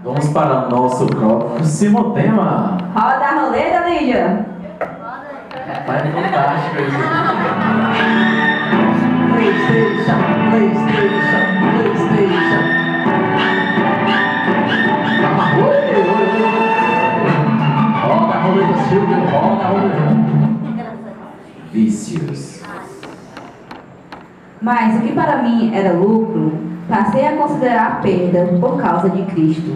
Vamos para o nosso próximo tema. Roda a roleta, Lídia. Vai fantástico isso. PlayStation, PlayStation, PlayStation. Roda a roleta, Silvio, roda a roleta. Vícios. Mas o que para mim era lucro, passei a considerar perda por causa de Cristo.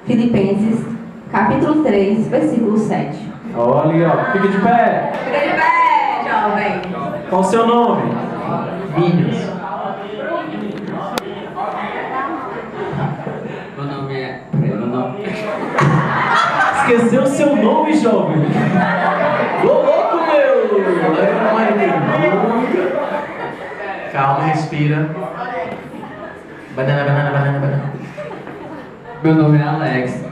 Filipenses, capítulo 3, versículo 7. Olha, ó, fica de pé. Fica de pé, jovem. Qual o seu nome? Vícios. Meu nome é. Meu nome. Esqueceu o seu nome, jovem? Ô louco, meu! Calma, respira. Banana, banana, banana, banana. Meu nome é Alex.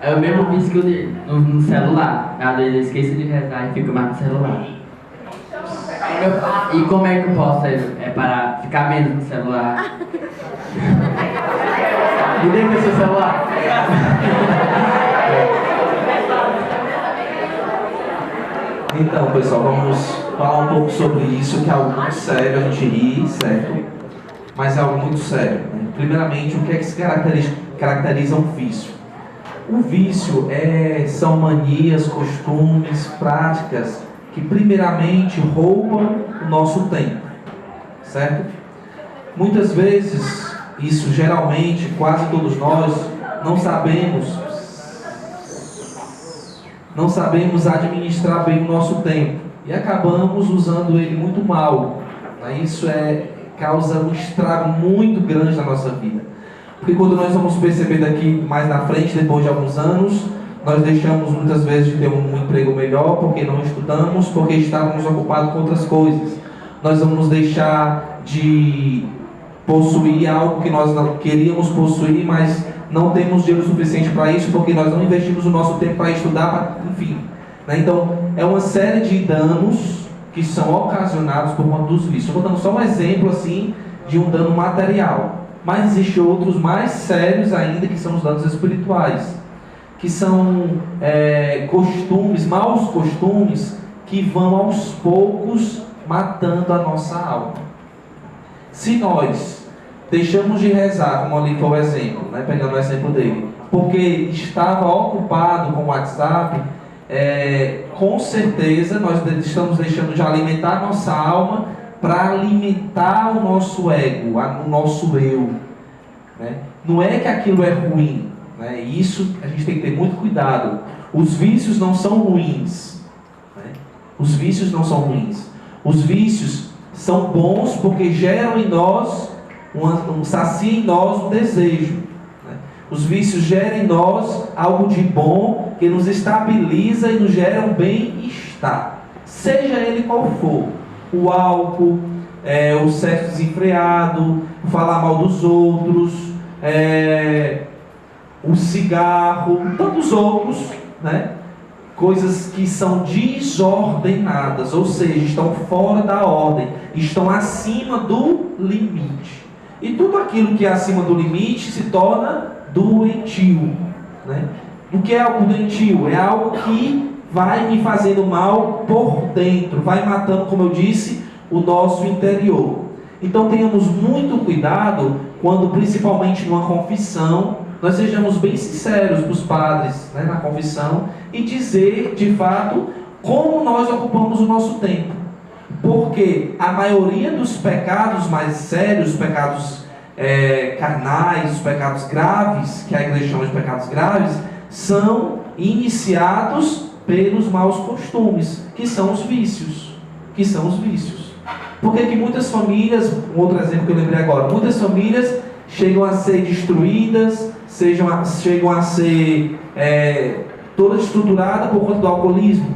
É o mesmo vício que eu dei no celular. Às vezes eu esqueço de rezar e fico mais no celular. E como é que eu posso para ficar menos no celular? Me dê aqui o seu celular. Então, pessoal, vamos falar um pouco sobre isso, que é algo muito sério, a gente ri, certo? Mas é algo muito sério, né? Primeiramente, o que é que se caracteriza um vício? O vício são manias, costumes, práticas que primeiramente roubam o nosso tempo, certo? Muitas vezes, isso geralmente, quase todos nós, não sabemos administrar bem o nosso tempo e acabamos usando ele muito mal, né? Isso causa um estrago muito grande na nossa vida, porque quando nós vamos perceber daqui mais na frente, depois de alguns anos, nós deixamos muitas vezes de ter um emprego melhor porque não estudamos, porque estávamos ocupados com outras coisas. Nós vamos deixar de possuir algo que nós não queríamos possuir, mas não temos dinheiro suficiente para isso porque nós não investimos o nosso tempo para estudar, enfim, né? Então é uma série de danos que são ocasionados por conta dos vícios. Estou dando só um exemplo assim de um dano material, mas existem outros mais sérios ainda, que são os danos espirituais, que são costumes, maus costumes, que vão aos poucos matando a nossa alma. Se nós deixamos de rezar, como ali foi o exemplo, né, pegando o exemplo dele, porque estava ocupado com o WhatsApp, com certeza nós estamos deixando de alimentar a nossa alma para alimentar o nosso ego, o nosso eu, né? Não é que aquilo é ruim, né? Isso a gente tem que ter muito cuidado. Os vícios não são ruins, né? Os vícios não são ruins. Os vícios são bons porque geram em nós sacia em nós um desejo, né? Os vícios geram em nós algo de bom que nos estabiliza e nos gera um bem-estar, seja ele qual for. O álcool, o sexo desenfreado, falar mal dos outros, o cigarro, tantos outros, né? Coisas que são desordenadas, ou seja, estão fora da ordem, estão acima do limite. E tudo aquilo que é acima do limite se torna doentio, né? O que é algo doentio? É algo que vai me fazendo mal por dentro, vai matando, como eu disse, o nosso interior. Então tenhamos muito cuidado quando, principalmente numa confissão, nós sejamos bem sinceros para os padres, né, na confissão, e dizer de fato como nós ocupamos o nosso tempo. Porque a maioria dos pecados mais sérios, os pecados carnais, os pecados graves, que a igreja chama de pecados graves, são iniciados pelos maus costumes, que são os vícios. Por que muitas famílias, um outro exemplo que eu lembrei agora, muitas famílias chegam a ser destruídas, chegam a ser todas estruturadas por conta do alcoolismo,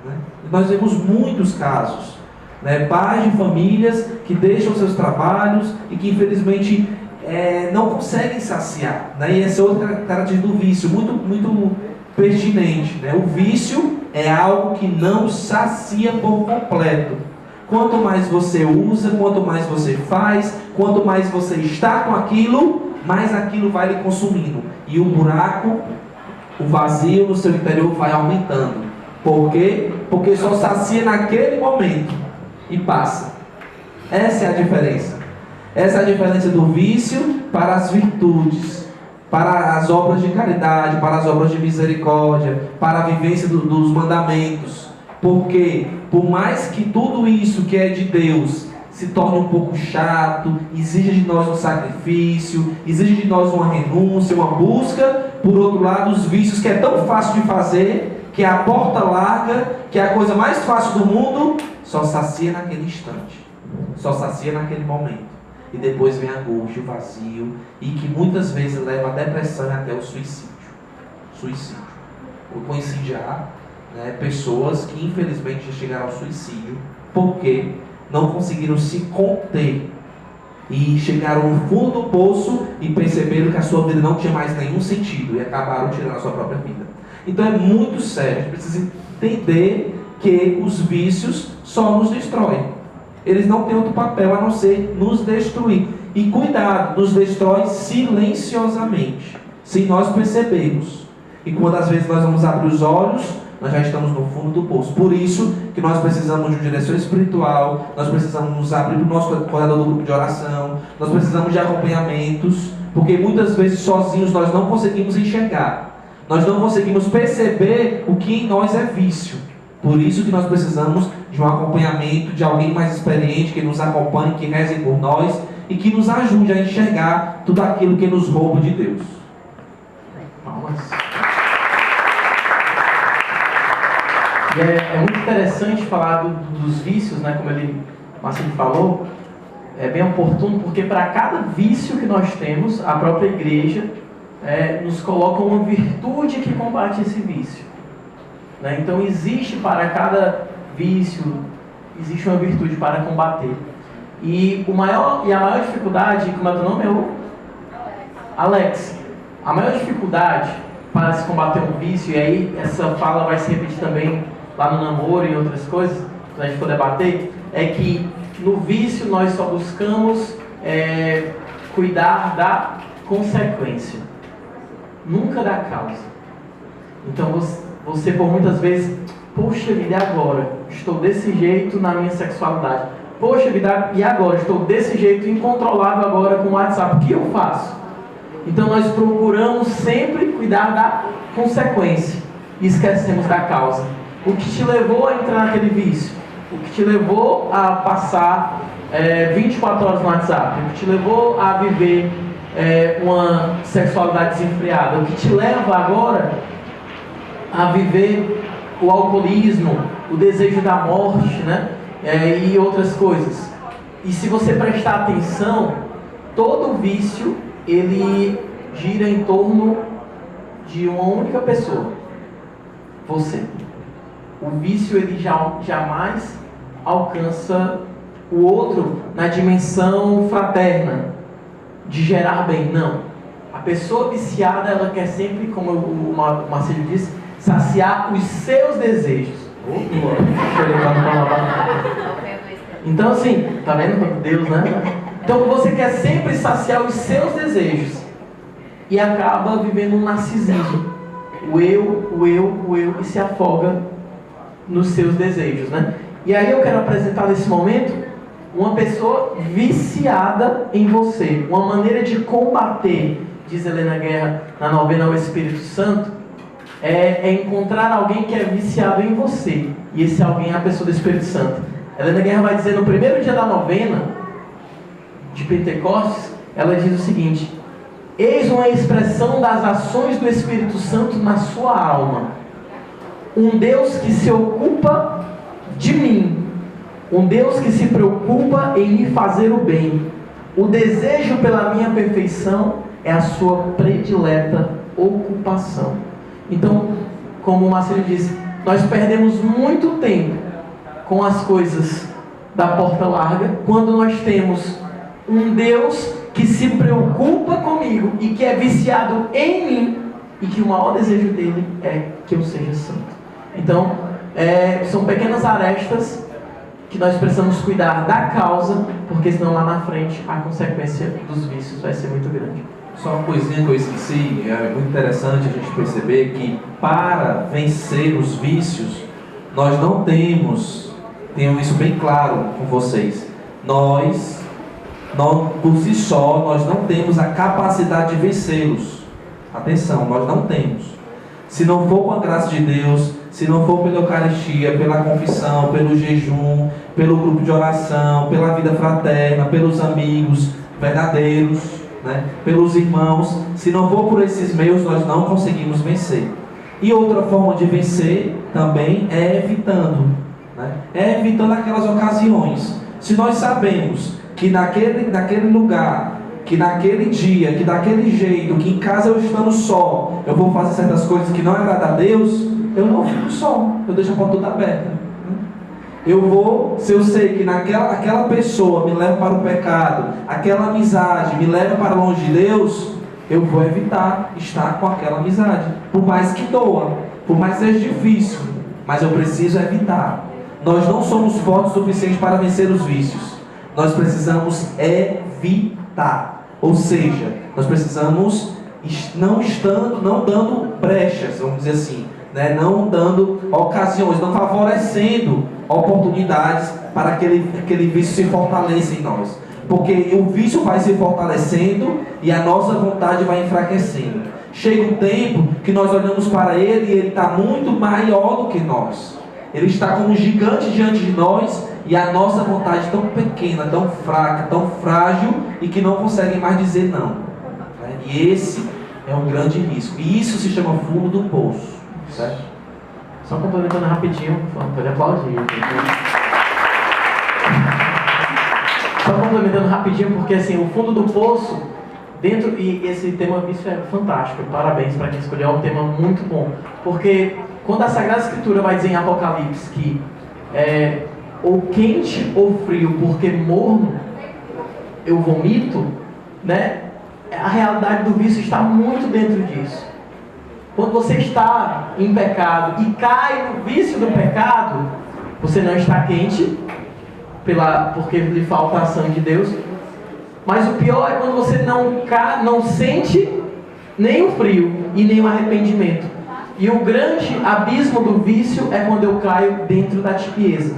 né? Nós vemos muitos casos, né? Pais de famílias que deixam seus trabalhos e que infelizmente não conseguem saciar, né? E essa é outra característica do vício, muito pertinente, né? O vício é algo que não sacia por completo. Quanto mais você usa, quanto mais você faz, quanto mais você está com aquilo, mais aquilo vai lhe consumindo. E o buraco, o vazio no seu interior vai aumentando. Por quê? Porque só sacia naquele momento e passa. Essa é a diferença. Essa é a diferença do vício para as virtudes, para as obras de caridade, para as obras de misericórdia, para a vivência dos mandamentos. Porque, por mais que tudo isso que é de Deus se torne um pouco chato, exige de nós um sacrifício, exige de nós uma renúncia, uma busca, por outro lado, os vícios que é tão fácil de fazer, que é a porta larga, que é a coisa mais fácil do mundo, só sacia naquele instante, só sacia naquele momento. E depois vem a angústia, o vazio, e que muitas vezes leva à depressão e até o suicídio. Eu conheci já pessoas que infelizmente já chegaram ao suicídio, porque não conseguiram se conter e chegaram no fundo do poço e perceberam que a sua vida não tinha mais nenhum sentido e acabaram tirando a sua própria vida. Então é muito sério, a gente precisa entender que os vícios só nos destroem. Eles não têm outro papel a não ser nos destruir. E cuidado, nos destrói silenciosamente, sem nós percebermos. E quando às vezes nós vamos abrir os olhos, nós já estamos no fundo do poço. Por isso que nós precisamos de uma direção espiritual, nós precisamos nos abrir para o nosso coordenador do grupo de oração, nós precisamos de acompanhamentos, porque muitas vezes sozinhos nós não conseguimos enxergar, nós não conseguimos perceber o que em nós é vício. Por isso que nós precisamos de um acompanhamento, de alguém mais experiente, que nos acompanhe, que reze por nós e que nos ajude a enxergar tudo aquilo que nos rouba de Deus. Palmas. E é muito interessante falar dos vícios, né? Como o Marcelo falou, é bem oportuno, porque para cada vício que nós temos, a própria igreja nos coloca uma virtude que combate esse vício. Né? Então existe para cada vício, existe uma virtude para combater. E a maior dificuldade, como é o nome? Alex. A maior dificuldade para se combater um vício, e aí essa fala vai se repetir também lá no namoro e em outras coisas, que a gente for debater, é que no vício nós só buscamos cuidar da consequência, nunca da causa. Então você por muitas vezes, poxa vida, e agora? Estou desse jeito na minha sexualidade. Poxa vida, e agora? Estou desse jeito incontrolável agora com o WhatsApp. O que eu faço? Então nós procuramos sempre cuidar da consequência e esquecemos da causa. O que te levou a entrar naquele vício? O que te levou a passar 24 horas no WhatsApp? O que te levou a viver uma sexualidade desenfreada? O que te leva agora a viver o alcoolismo, o desejo da morte, né? E outras coisas. E se você prestar atenção, todo vício ele gira em torno de uma única pessoa: você. O vício ele jamais alcança o outro na dimensão fraterna de gerar bem. Não. A pessoa viciada, ela quer sempre, como o Marcelo disse, saciar os seus desejos. Então assim, tá vendo Deus, né? Então você quer sempre saciar os seus desejos e acaba vivendo um narcisismo. O eu, e se afoga nos seus desejos, né? E aí eu quero apresentar nesse momento uma pessoa viciada em você. Uma maneira de combater, diz Helena Guerra na novena ao Espírito Santo, é encontrar alguém que é viciado em você. E esse alguém é a pessoa do Espírito Santo. Helena Guerra vai dizer no primeiro dia da novena de Pentecostes, ela diz o seguinte: eis uma expressão das ações do Espírito Santo na sua alma. Um Deus que se ocupa de mim. Um Deus que se preocupa em me fazer o bem. O desejo pela minha perfeição é a sua predileta ocupação. Então, como o Marcelo disse, nós perdemos muito tempo com as coisas da porta larga, quando nós temos um Deus que se preocupa comigo e que é viciado em mim, e que o maior desejo dele é que eu seja santo. Então, são pequenas arestas que nós precisamos cuidar da causa, porque senão lá na frente a consequência dos vícios vai ser muito grande. Só uma coisinha que eu esqueci, é muito interessante a gente perceber que para vencer os vícios, nós não temos, tenham isso bem claro com vocês, nós por si só, nós não temos a capacidade de vencê-los. Atenção, nós não temos. Se não for com a graça de Deus, se não for pela Eucaristia, pela confissão, pelo jejum, pelo grupo de oração, pela vida fraterna, pelos amigos verdadeiros, né? Pelos irmãos, se não for por esses meios, nós não conseguimos vencer. E outra forma de vencer também é evitando, né? É evitando aquelas ocasiões. Se nós sabemos que naquele lugar, que naquele dia, que daquele jeito, que em casa eu estando só, eu vou fazer certas coisas que não agradam a Deus, eu não fico só, eu deixo a porta toda aberta. Eu vou, se eu sei que aquela pessoa me leva para o pecado, aquela amizade me leva para longe de Deus, eu vou evitar estar com aquela amizade. Por mais que doa, por mais que seja difícil, mas eu preciso evitar. Nós não somos fortes o suficiente para vencer os vícios. Nós precisamos evitar. Ou seja, nós precisamos não dando brechas, vamos dizer assim, né? Não dando ocasiões, não favorecendo oportunidades para aquele vício se fortaleça em nós. Porque o vício vai se fortalecendo e a nossa vontade vai enfraquecendo. Chega um tempo que nós olhamos para ele e ele está muito maior do que nós. Ele está como um gigante diante de nós e a nossa vontade tão pequena, tão fraca, tão frágil e que não consegue mais dizer não. E esse é um grande risco. E isso se chama fundo do poço. Certo? Só complementando rapidinho, pode aplaudir. Só complementando rapidinho, porque assim, o fundo do poço, e esse tema vício é fantástico, parabéns para quem escolheu, é um tema muito bom. Porque quando a Sagrada Escritura vai dizer em Apocalipse que ou quente ou frio, porque morno eu vomito, né? A realidade do vício está muito dentro disso. Quando você está em pecado e cai no vício do pecado, você não está quente, porque lhe falta a ação de Deus. Mas o pior é quando você não sente nem o frio e nem o arrependimento. E o grande abismo do vício é quando eu caio dentro da tibieza,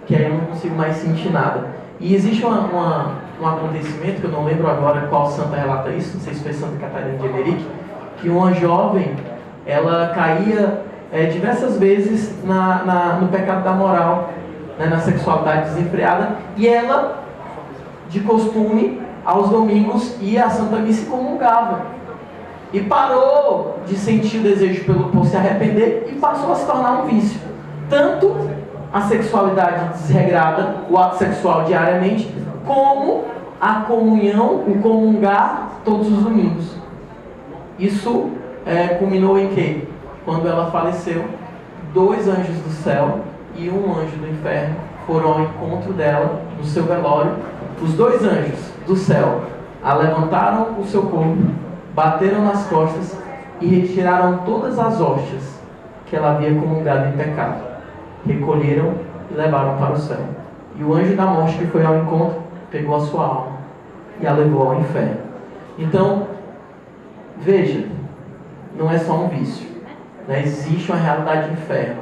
que aí eu não consigo mais sentir nada. E existe um acontecimento, que eu não lembro agora qual santa relata isso, não sei se foi Santa Catarina de Emerick, que uma jovem, ela caía diversas vezes no pecado da moral, né, na sexualidade desenfreada, e ela, de costume, aos domingos, ia à Santa Missa e comungava. E parou de sentir o desejo por se arrepender e passou a se tornar um vício. Tanto a sexualidade desregrada, o ato sexual diariamente, como a comunhão, o comungar todos os domingos. Isso culminou em quê? Quando ela faleceu, 2 anjos do céu e um anjo do inferno foram ao encontro dela no seu velório. Os 2 anjos do céu a levantaram o seu corpo, bateram nas costas e retiraram todas as hóstias que ela havia comungado em pecado. Recolheram e levaram para o céu. E o anjo da morte que foi ao encontro pegou a sua alma e a levou ao inferno. Então, veja, não é só um vício, né? Existe uma realidade de inferno,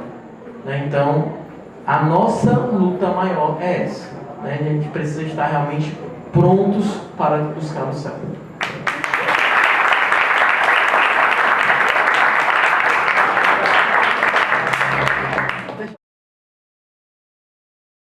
né? Então, a nossa luta maior é essa, né? A gente precisa estar realmente prontos para buscar o céu.